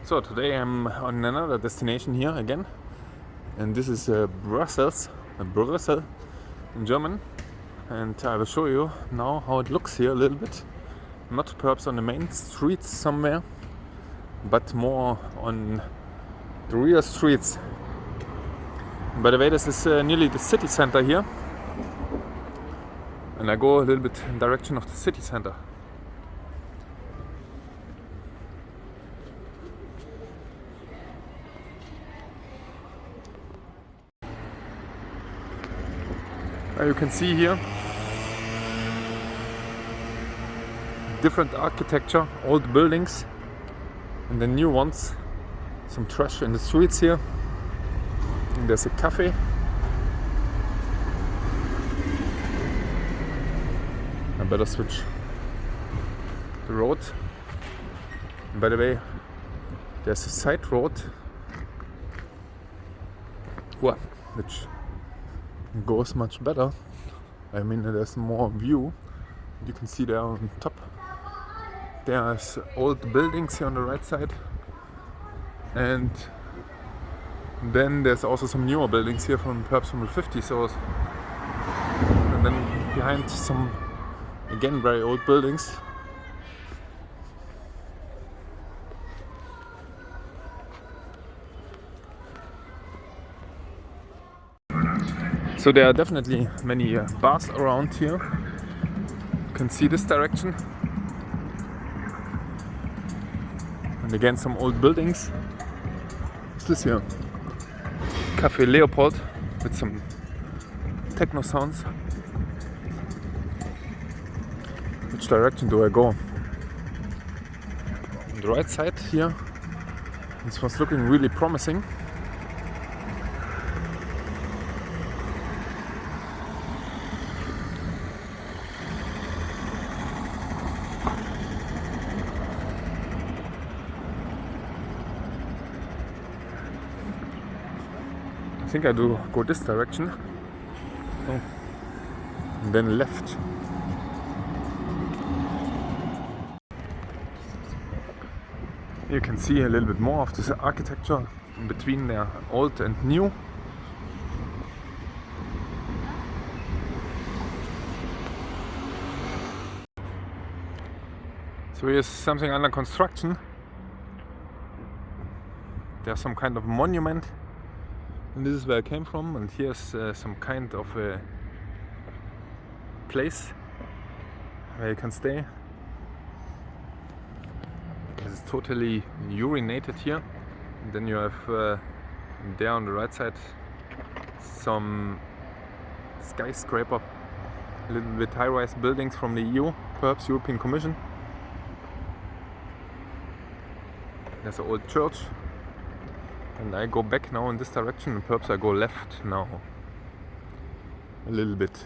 So today I'm on another destination here again, and this is Brussels in German, and I will show you now how it looks here a little bit, not perhaps on the main streets somewhere, but more on the real streets. By the way, this is nearly the city center here, and I go a little bit in direction of the city center. You can see here different architecture, old buildings and the new ones. Some trash in the streets here. And there's a cafe. I better switch the road. And by the way, there's a side road which goes much better. I mean, there's more view. You can see there on top there's old buildings here on the right side, and then there's also some newer buildings here from perhaps from the 50s or, and then behind some again very old buildings. So there are definitely many bars around here. You can see this direction. And again some old buildings. What's this here? Café Leopold with some techno sounds. Which direction do I go? On the right side here. This was looking really promising. I think I do go this direction, and then left. You can see a little bit more of this architecture in between the old and new. So here's something under construction. There's some kind of monument. And this is where I came from, and here's some kind of a place where you can stay. It's totally urinated here. And then you have there on the right side some skyscraper, a little bit high-rise buildings from the EU, perhaps European Commission. There's an old church. And I go back now in this direction, and perhaps I go left now a little bit.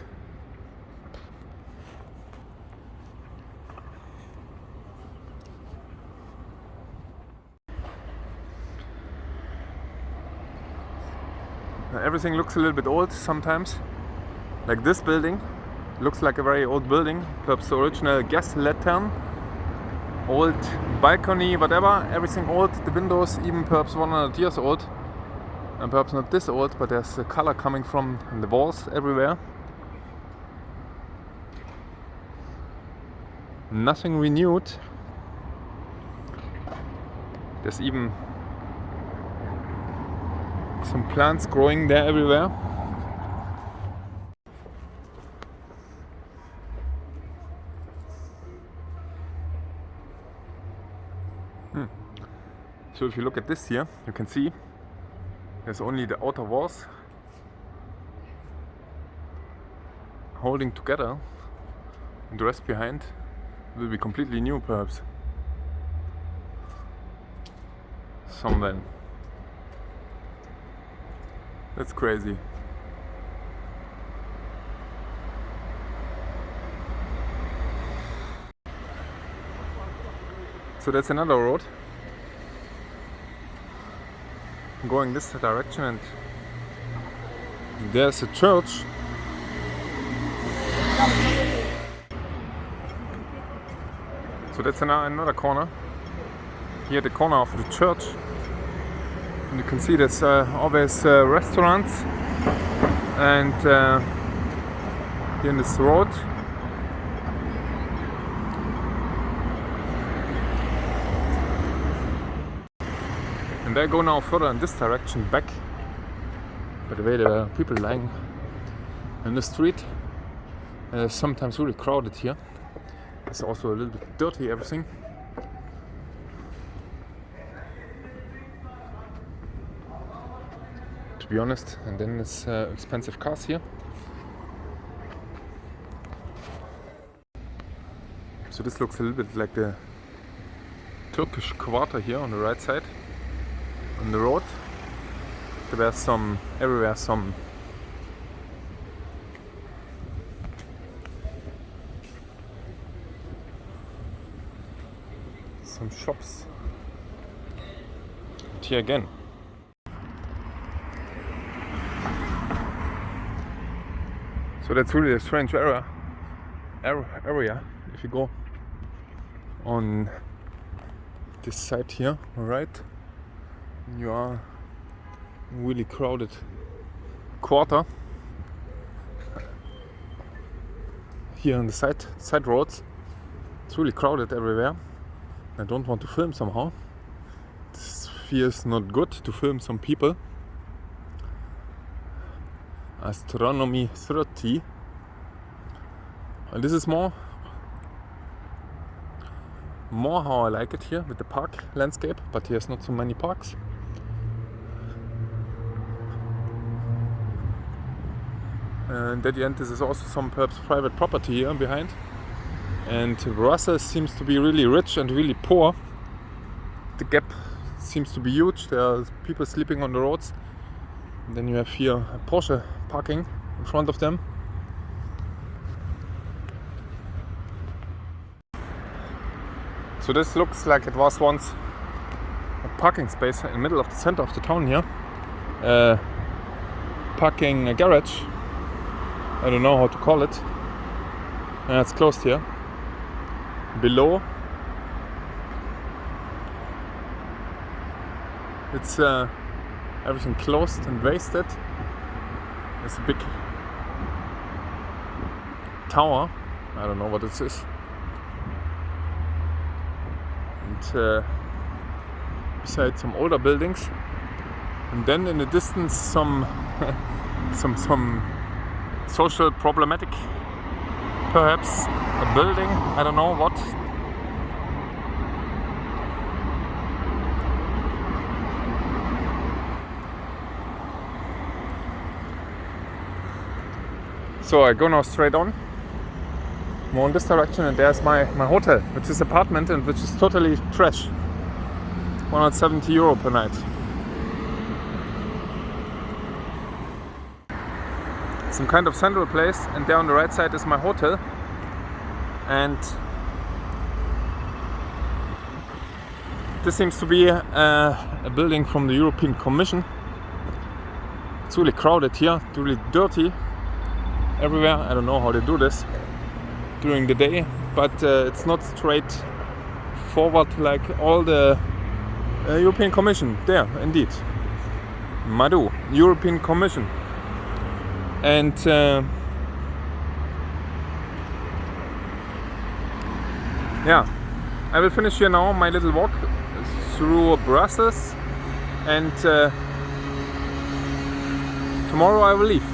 Now, everything looks a little bit old sometimes. Like this building looks like a very old building, perhaps the original gas lantern. Old balcony, whatever, everything old, the windows even perhaps 100 years old, and perhaps not this old, but there's a color coming from the walls everywhere. Nothing renewed. There's even some plants growing there everywhere. So if you look at this here, you can see there's only the outer walls holding together, and the rest behind will be completely new perhaps. Somewhere. That's crazy. So that's another road going this direction, and there's a church. So that's another corner. here at the corner of the church. And you can see there's always restaurants, and here in this road. And I go now further in this direction back. By the way, there are people lying in the street. Sometimes really crowded here. It's also a little bit dirty, everything. To be honest, and then there's expensive cars here. So this looks a little bit like the Turkish quarter here on the right side. On the road, there were everywhere some shops. And here again. So that's really a strange area. If you go on this side here, right? You are in a really crowded quarter here on the side roads. It's really crowded everywhere. I don't want to film somehow. This feels not good to film some people. Astronomy 30. And this is more how I like it here with the park landscape, but here's not so many parks. And at the end, this is also some perhaps private property here behind. And Brussels seems to be really rich and really poor. The gap seems to be huge. There are people sleeping on the roads. And then you have here a Porsche parking in front of them. So this looks like it was once a parking space in the middle of the center of the town here. Parking a garage. I don't know how to call it. And it's closed here. Below, it's everything closed and wasted. There's a big tower. I don't know what this is. And beside some older buildings, and then in the distance some some social problematic, perhaps a building, I don't know what. So I go now straight on, more in this direction, and there's my hotel, which is apartment and which is totally trash. 170 euro per night. Some kind of central place, and there on the right side is my hotel. And this seems to be a building from the European Commission. It's really crowded here, really dirty everywhere. I don't know how they do this during the day, but it's not straight forward like all the European Commission. There, indeed. Madu, European Commission. And yeah, I will finish here now my little walk through Brussels, and tomorrow I will leave.